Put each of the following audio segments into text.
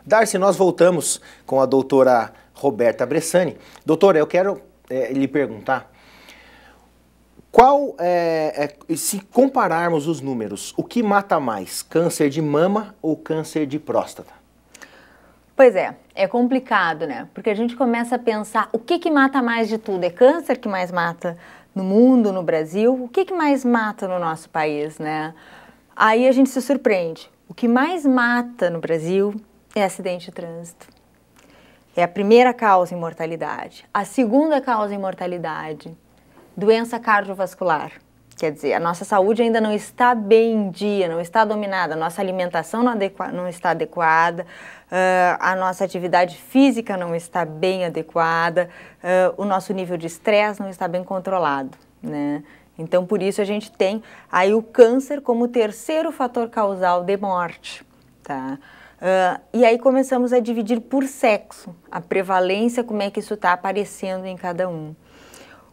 Darcy, nós voltamos com a doutora Roberta Bressani. Doutora, eu quero lhe perguntar, se compararmos os números, o que mata mais, câncer de mama ou câncer de próstata? Pois é complicado, né? Porque a gente começa a pensar o que mata mais de tudo. É câncer que mais mata no mundo, no Brasil? O que mais mata no nosso país, né? Aí a gente se surpreende. O que mais mata no Brasil é acidente de trânsito. É a primeira causa em mortalidade. A segunda causa em mortalidade, doença cardiovascular. Quer dizer, a nossa saúde ainda não está bem em dia, não está dominada, a nossa alimentação não está adequada, a nossa atividade física não está bem adequada, o nosso nível de estresse não está bem controlado, né? Então, por isso a gente tem aí o câncer como terceiro fator causal de morte, tá? E aí começamos a dividir por sexo, a prevalência, como é que isso está aparecendo em cada um.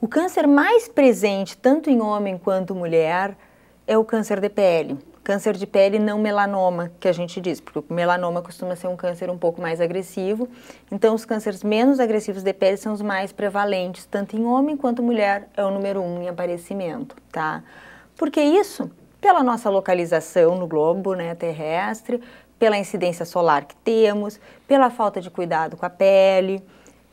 O câncer mais presente, tanto em homem quanto mulher, é o câncer de pele. Câncer de pele não melanoma, que a gente diz, porque o melanoma costuma ser um câncer um pouco mais agressivo. Então, os cânceres menos agressivos de pele são os mais prevalentes, tanto em homem quanto mulher, é o número 1 em aparecimento, tá? Por que isso? Pela nossa localização no globo, né, terrestre, pela incidência solar que temos, pela falta de cuidado com a pele,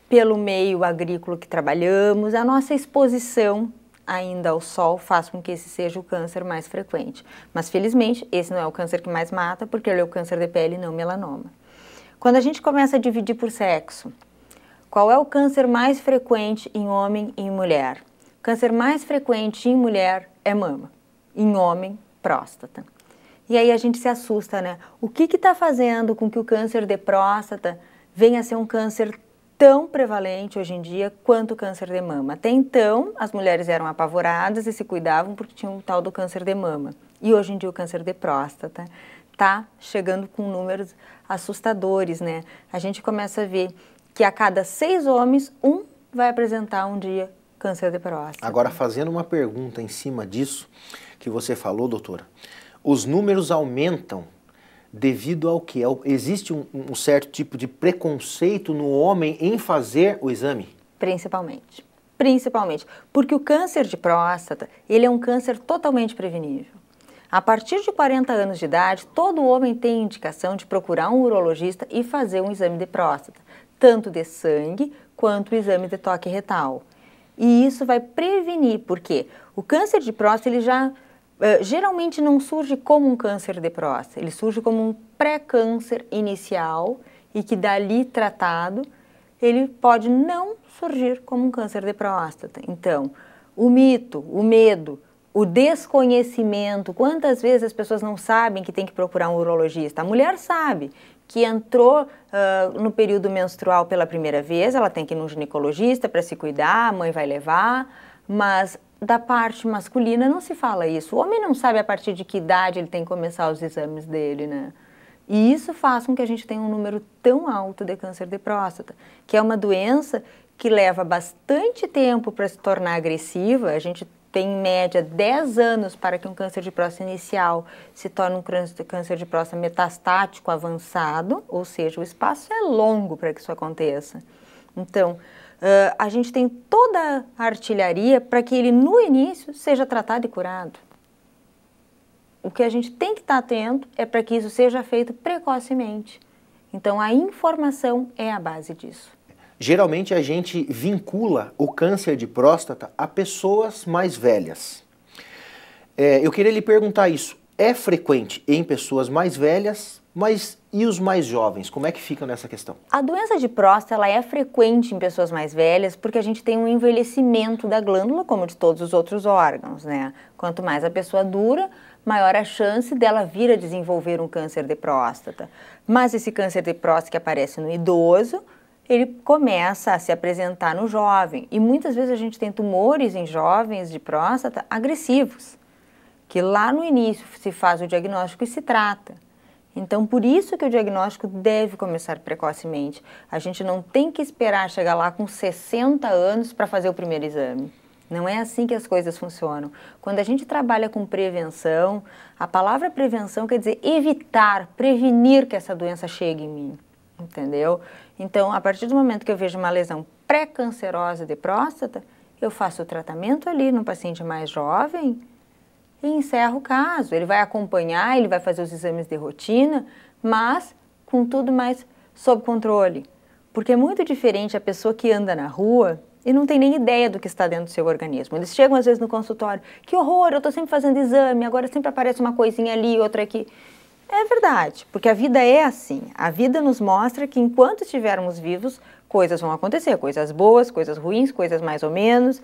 pelo meio agrícola que trabalhamos, a nossa exposição ainda ao sol faz com que esse seja o câncer mais frequente. Mas, felizmente, esse não é o câncer que mais mata, porque ele é o câncer de pele e não melanoma. Quando a gente começa a dividir por sexo, qual é o câncer mais frequente em homem e em mulher? O câncer mais frequente em mulher é mama, em homem, próstata. E aí a gente se assusta, né? O que está fazendo com que o câncer de próstata venha a ser um câncer tão prevalente hoje em dia quanto o câncer de mama? Até então, as mulheres eram apavoradas e se cuidavam porque tinham o tal do câncer de mama. E hoje em dia o câncer de próstata está chegando com números assustadores, né? A gente começa a ver que a cada 6 homens, um vai apresentar um dia câncer de próstata. Agora, fazendo uma pergunta em cima disso que você falou, doutora, os números aumentam devido ao que? Existe um certo tipo de preconceito no homem em fazer o exame? Principalmente. Porque o câncer de próstata, ele é um câncer totalmente prevenível. A partir de 40 anos de idade, todo homem tem indicação de procurar um urologista e fazer um exame de próstata, tanto de sangue quanto o exame de toque retal. E isso vai prevenir, porque o câncer de próstata, ele já geralmente não surge como um câncer de próstata, ele surge como um pré-câncer inicial e que dali tratado, ele pode não surgir como um câncer de próstata. Então, o mito, o medo, o desconhecimento, quantas vezes as pessoas não sabem que tem que procurar um urologista? A mulher sabe que entrou no período menstrual pela primeira vez, ela tem que ir no ginecologista para se cuidar, a mãe vai levar, mas da parte masculina não se fala isso. O homem não sabe a partir de que idade ele tem que começar os exames dele, né? E isso faz com que a gente tenha um número tão alto de câncer de próstata, que é uma doença que leva bastante tempo para se tornar agressiva. A gente tem, em média, 10 anos para que um câncer de próstata inicial se torne um câncer de próstata metastático avançado, ou seja, o espaço é longo para que isso aconteça. Então, a gente tem toda a artilharia para que ele, no início, seja tratado e curado. O que a gente tem que estar atento é para que isso seja feito precocemente. Então, a informação é a base disso. Geralmente, a gente vincula o câncer de próstata a pessoas mais velhas. Eu queria lhe perguntar isso. É frequente em pessoas mais velhas, mas e os mais jovens? Como é que fica nessa questão? A doença de próstata, ela é frequente em pessoas mais velhas porque a gente tem um envelhecimento da glândula, como de todos os outros órgãos, né? Quanto mais a pessoa dura, maior a chance dela vir a desenvolver um câncer de próstata. Mas esse câncer de próstata que aparece no idoso, ele começa a se apresentar no jovem. E muitas vezes a gente tem tumores em jovens de próstata agressivos, que lá no início se faz o diagnóstico e se trata. Então, por isso que o diagnóstico deve começar precocemente. A gente não tem que esperar chegar lá com 60 anos para fazer o primeiro exame. Não é assim que as coisas funcionam. Quando a gente trabalha com prevenção, a palavra prevenção quer dizer evitar, prevenir que essa doença chegue em mim. entendeu? Então, a partir do momento que eu vejo uma lesão pré-cancerosa de próstata, eu faço o tratamento ali no paciente mais jovem e encerro o caso. Ele vai acompanhar, ele vai fazer os exames de rotina, mas com tudo mais sob controle. Porque é muito diferente a pessoa que anda na rua e não tem nem ideia do que está dentro do seu organismo. Eles chegam às vezes no consultório, que horror, eu estou sempre fazendo exame, agora sempre aparece uma coisinha ali, outra aqui. É verdade, porque a vida é assim. A vida nos mostra que enquanto estivermos vivos, coisas vão acontecer, coisas boas, coisas ruins, coisas mais ou menos.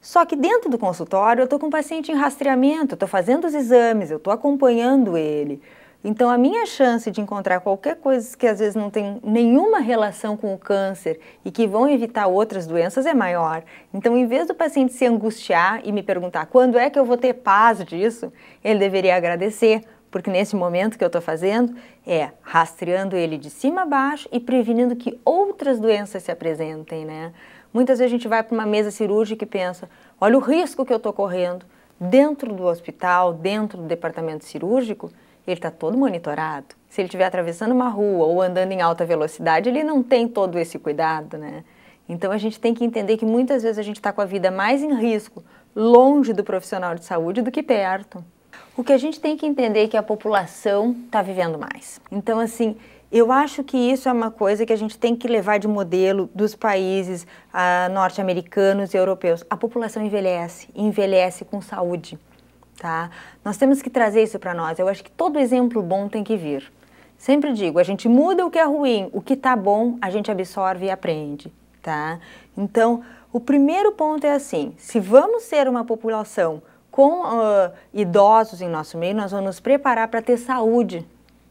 Só que dentro do consultório eu estou com o paciente em rastreamento, estou fazendo os exames, eu estou acompanhando ele. Então, a minha chance de encontrar qualquer coisa que às vezes não tem nenhuma relação com o câncer e que vão evitar outras doenças é maior. Então, em vez do paciente se angustiar e me perguntar quando é que eu vou ter paz disso, ele deveria agradecer, porque nesse momento que eu estou fazendo é rastreando ele de cima a baixo e prevenindo que outras doenças se apresentem, né? Muitas vezes a gente vai para uma mesa cirúrgica e pensa, olha o risco que eu estou correndo. Dentro do hospital, dentro do departamento cirúrgico, ele está todo monitorado. Se ele estiver atravessando uma rua ou andando em alta velocidade, ele não tem todo esse cuidado, né? Então a gente tem que entender que muitas vezes a gente está com a vida mais em risco, longe do profissional de saúde do que perto. O que a gente tem que entender é que a população está vivendo mais. Então, assim, eu acho que isso é uma coisa que a gente tem que levar de modelo dos países norte-americanos e europeus. A população envelhece, e envelhece com saúde. Tá? Nós temos que trazer isso para nós. Eu acho que todo exemplo bom tem que vir. Sempre digo, a gente muda o que é ruim, o que está bom a gente absorve e aprende. Tá? Então, o primeiro ponto é assim, se vamos ser uma população com idosos em nosso meio, nós vamos nos preparar para ter saúde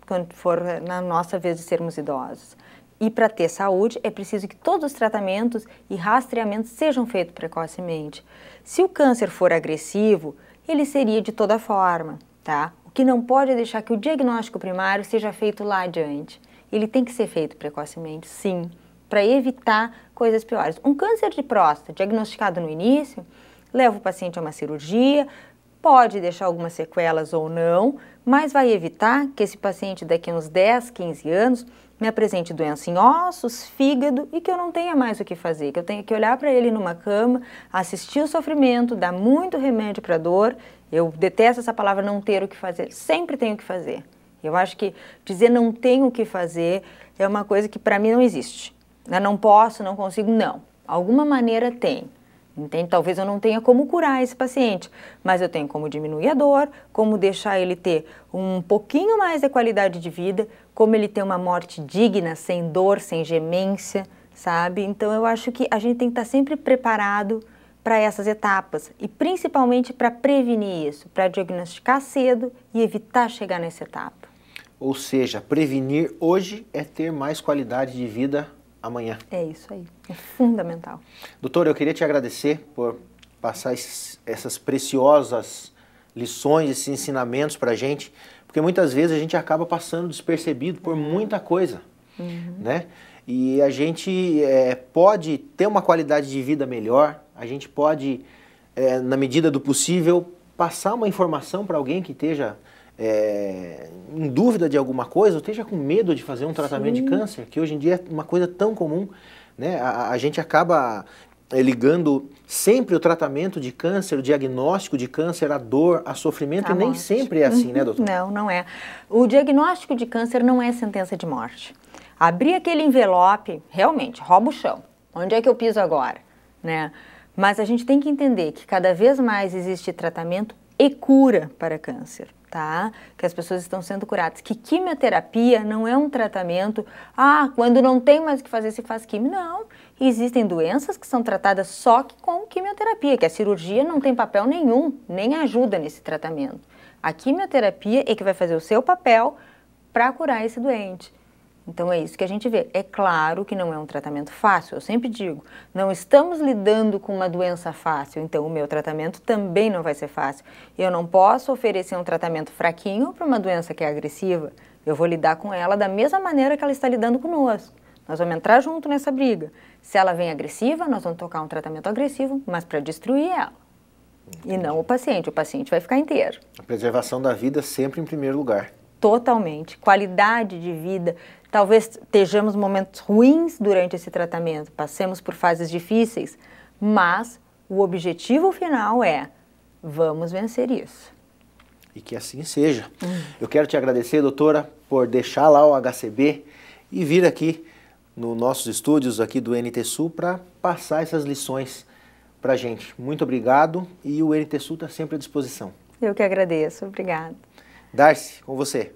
quando for na nossa vez de sermos idosos. E para ter saúde é preciso que todos os tratamentos e rastreamentos sejam feitos precocemente. Se o câncer for agressivo, ele seria de toda forma, tá? O que não pode é deixar que o diagnóstico primário seja feito lá adiante. Ele tem que ser feito precocemente, sim, para evitar coisas piores. Um câncer de próstata diagnosticado no início, leva o paciente a uma cirurgia, pode deixar algumas sequelas ou não, mas vai evitar que esse paciente daqui a uns 10, 15 anos me apresente doença em ossos, fígado e que eu não tenha mais o que fazer, que eu tenha que olhar para ele numa cama, assistir o sofrimento, dar muito remédio para dor. Eu detesto essa palavra não ter o que fazer, sempre tenho o que fazer. Eu acho que dizer não tenho o que fazer é uma coisa que para mim não existe. Eu não posso, não consigo, não. Alguma maneira tem. Entende? Talvez eu não tenha como curar esse paciente, mas eu tenho como diminuir a dor, como deixar ele ter um pouquinho mais de qualidade de vida, como ele ter uma morte digna, sem dor, sem gemência, sabe? Então eu acho que a gente tem que estar sempre preparado para essas etapas e principalmente para prevenir isso, para diagnosticar cedo e evitar chegar nessa etapa. Ou seja, prevenir hoje é ter mais qualidade de vida amanhã. É isso aí, é fundamental. Doutor, eu queria te agradecer por passar essas preciosas lições, esses ensinamentos para a gente, porque muitas vezes a gente acaba passando despercebido por muita coisa, né? E a gente pode ter uma qualidade de vida melhor, a gente pode, na medida do possível, passar uma informação para alguém que esteja em dúvida de alguma coisa, ou esteja com medo de fazer um tratamento de câncer, que hoje em dia é uma coisa tão comum, né? A gente acaba ligando sempre o tratamento de câncer, o diagnóstico de câncer, a dor, a sofrimento, e nem sempre é assim, né, doutor? Não, não é. O diagnóstico de câncer não é sentença de morte. Abrir aquele envelope, realmente, rouba o chão. Onde é que eu piso agora? Né? Mas a gente tem que entender que cada vez mais existe tratamento e cura para câncer. Tá? Que as pessoas estão sendo curadas, que quimioterapia não é um tratamento, quando não tem mais o que fazer se faz quimio, não. Existem doenças que são tratadas só com quimioterapia, que a cirurgia não tem papel nenhum, nem ajuda nesse tratamento. A quimioterapia é que vai fazer o seu papel para curar esse doente. Então é isso que a gente vê. É claro que não é um tratamento fácil, eu sempre digo, não estamos lidando com uma doença fácil, então o meu tratamento também não vai ser fácil. Eu não posso oferecer um tratamento fraquinho para uma doença que é agressiva, eu vou lidar com ela da mesma maneira que ela está lidando conosco. Nós vamos entrar junto nessa briga. Se ela vem agressiva, nós vamos tocar um tratamento agressivo, mas para destruir ela. Entendi. E não o paciente vai ficar inteiro. A preservação da vida sempre em primeiro lugar. totalmente. Qualidade de vida. Talvez estejamos momentos ruins durante esse tratamento, passemos por fases difíceis, mas o objetivo final é: vamos vencer isso. E que assim seja. Eu quero te agradecer, doutora, por deixar lá o HCB e vir aqui nos nossos estúdios aqui do NT Sul para passar essas lições para a gente. Muito obrigado e o NT Sul está sempre à disposição. Eu que agradeço. Obrigada. Darcy, com você.